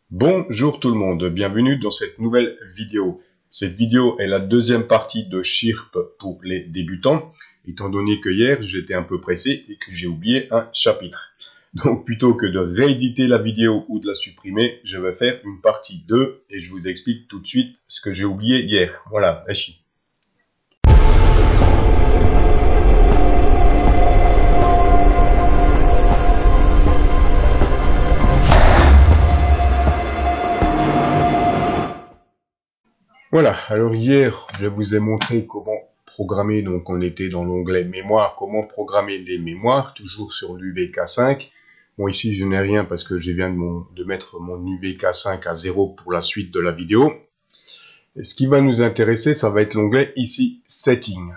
Bonjour tout le monde, bienvenue dans cette nouvelle vidéo. Cette vidéo est la deuxième partie de Chirp pour les débutants, étant donné que hier j'étais un peu pressé et que j'ai oublié un chapitre. Donc plutôt que de rééditer la vidéo ou de la supprimer, je vais faire une partie 2 et je vous explique tout de suite ce que j'ai oublié hier. Voilà, Ashi. Voilà, alors hier, je vous ai montré comment programmer, donc on était dans l'onglet mémoire, comment programmer des mémoires, toujours sur l'UVK5. Bon, ici, je n'ai rien parce que je viens de mettre mon UVK5 à 0 pour la suite de la vidéo. Et ce qui va nous intéresser, ça va être l'onglet ici, Setting.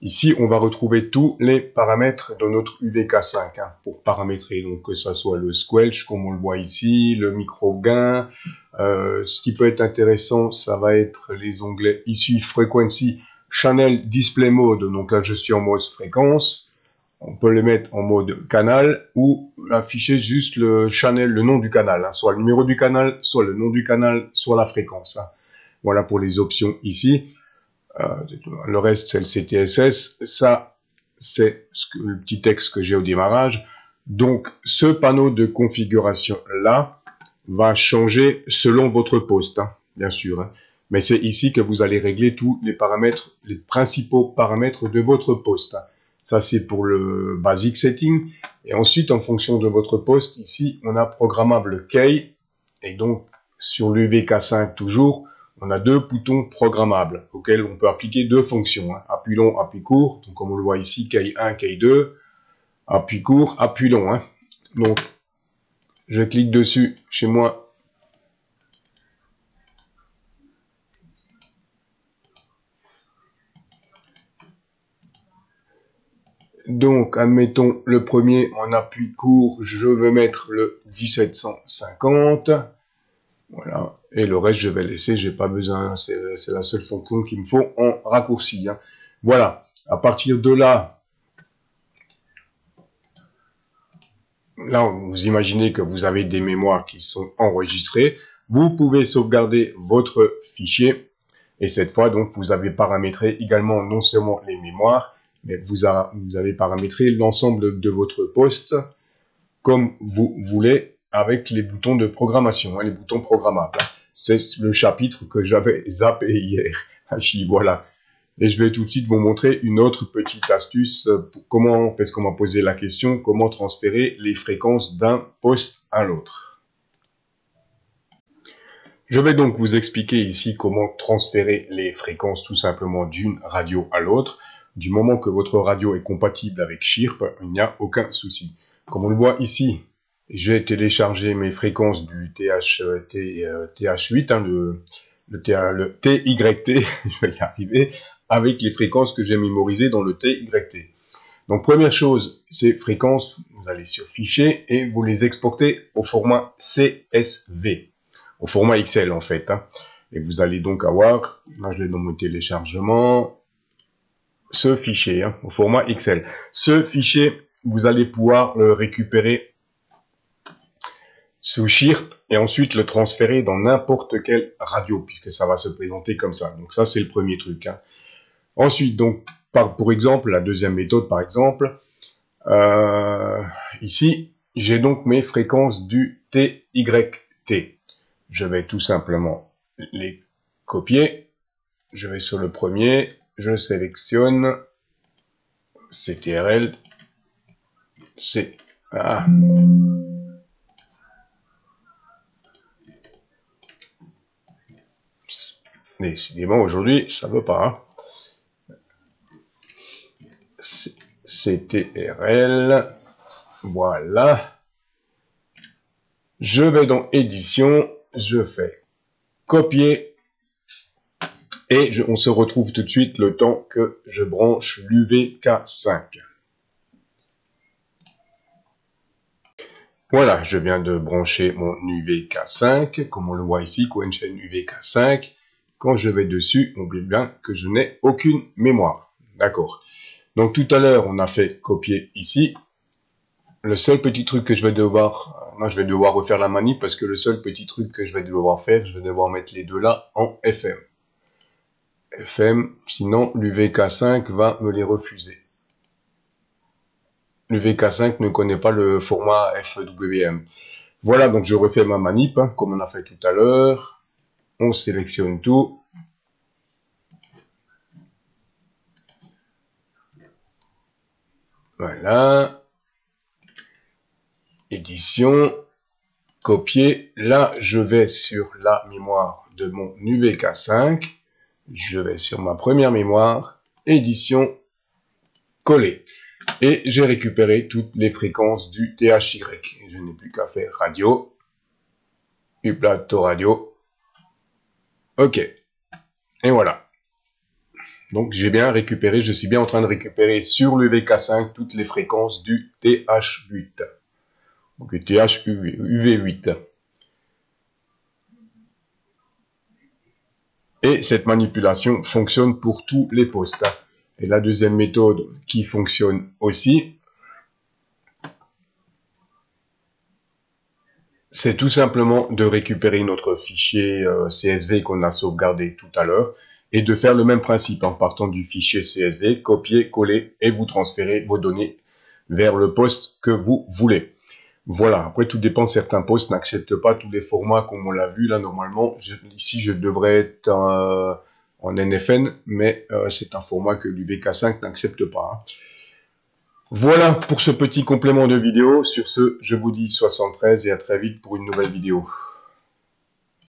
Ici, on va retrouver tous les paramètres de notre UVK5 pour paramétrer, donc que ça soit le squelch, comme on le voit ici, le micro-gain. Ce qui peut être intéressant, ça va être les onglets ici, Frequency, Channel, Display Mode. Donc là, je suis en mode fréquence. On peut les mettre en mode canal ou afficher juste le channel, le nom du canal, soit le numéro du canal, soit le nom du canal, soit la fréquence. Voilà pour les options ici. Le reste, c'est le CTSS. Ça, c'est le petit texte que j'ai au démarrage. Donc, ce panneau de configuration-là va changer selon votre poste, bien sûr. Mais c'est ici que vous allez régler tous les paramètres, les principaux paramètres de votre poste. Ça, c'est pour le basic setting. Et ensuite, en fonction de votre poste, ici, on a programmable key. Et donc, sur l'UVK5 toujours, on a deux boutons programmables auxquels on peut appliquer deux fonctions. Appui long, appui court. Donc, comme on le voit ici, key 1, key 2. Appui court, appui long. Donc, je clique dessus chez moi. Donc, admettons, le premier en appui court, je veux mettre le 1750. Voilà. Et le reste, je vais laisser, j'ai pas besoin, c'est la seule fonction qu'il me faut en raccourci. Voilà. À partir de là, vous imaginez que vous avez des mémoires qui sont enregistrées. Vous pouvez sauvegarder votre fichier. Et cette fois, donc, vous avez paramétré également non seulement les mémoires, mais vous avez paramétré l'ensemble de votre poste comme vous voulez avec les boutons de programmation, les boutons programmables. C'est le chapitre que j'avais zappé hier. Voilà. Et je vais tout de suite vous montrer une autre petite astuce pour comment, parce qu'on m'a posé la question, comment transférer les fréquences d'un poste à l'autre. Je vais donc vous expliquer ici comment transférer les fréquences tout simplement d'une radio à l'autre. Du moment que votre radio est compatible avec Chirp, il n'y a aucun souci. Comme on le voit ici, j'ai téléchargé mes fréquences du TH8, le TYT, je vais y arriver, avec les fréquences que j'ai mémorisées dans le TYT. Donc première chose, ces fréquences, vous allez sur Fichier et vous les exportez au format CSV, au format Excel en fait. Et vous allez donc avoir, là je l'ai dans mon téléchargement, ce fichier au format Excel. Ce fichier, vous allez pouvoir le récupérer sous Chirp et ensuite le transférer dans n'importe quelle radio, puisque ça va se présenter comme ça. Donc ça, c'est le premier truc. Ensuite, donc, pour exemple, la deuxième méthode, par exemple, ici, j'ai donc mes fréquences du TYT. Je vais tout simplement les copier. Je vais sur le premier, je sélectionne CTRL, Décidément, aujourd'hui, ça veut pas. CTRL, voilà. Je vais dans Édition, je fais copier, et on se retrouve tout de suite le temps que je branche l'UVK5. Voilà, je viens de brancher mon UVK5, comme on le voit ici, Coenchain UVK5. Quand je vais dessus, on oublie bien que je n'ai aucune mémoire. D'accord. Donc tout à l'heure, on a fait copier ici. Le seul petit truc que je vais devoir Maintenant, je vais devoir refaire la manip parce que le seul petit truc que je vais devoir faire, je vais devoir mettre les deux là en FM. FM, sinon l'UVK5 va me les refuser. L'UVK5 ne connaît pas le format FWM. Voilà, donc je refais ma manip, hein, comme on a fait tout à l'heure. On sélectionne tout. Voilà. Édition. Copier. Là, je vais sur la mémoire de mon UVK5. Je vais sur ma première mémoire. Édition. Coller. Et j'ai récupéré toutes les fréquences du THY. Je n'ai plus qu'à faire radio. U-plateau radio. OK. Et voilà. Donc j'ai bien récupéré, je suis bien en train de récupérer sur le VK5 toutes les fréquences du TH8. Donc le TH-UV8. Et cette manipulation fonctionne pour tous les postes. Et la deuxième méthode qui fonctionne aussi, c'est tout simplement de récupérer notre fichier CSV qu'on a sauvegardé tout à l'heure et de faire le même principe en partant du fichier CSV, copier, coller et vous transférer vos données vers le poste que vous voulez. Voilà, après tout dépend, certains postes n'acceptent pas tous les formats comme on l'a vu là normalement. Ici je devrais être en NFN, mais c'est un format que l'UVK5 n'accepte pas. Hein. Voilà pour ce petit complément de vidéo. Sur ce, je vous dis 73 et à très vite pour une nouvelle vidéo.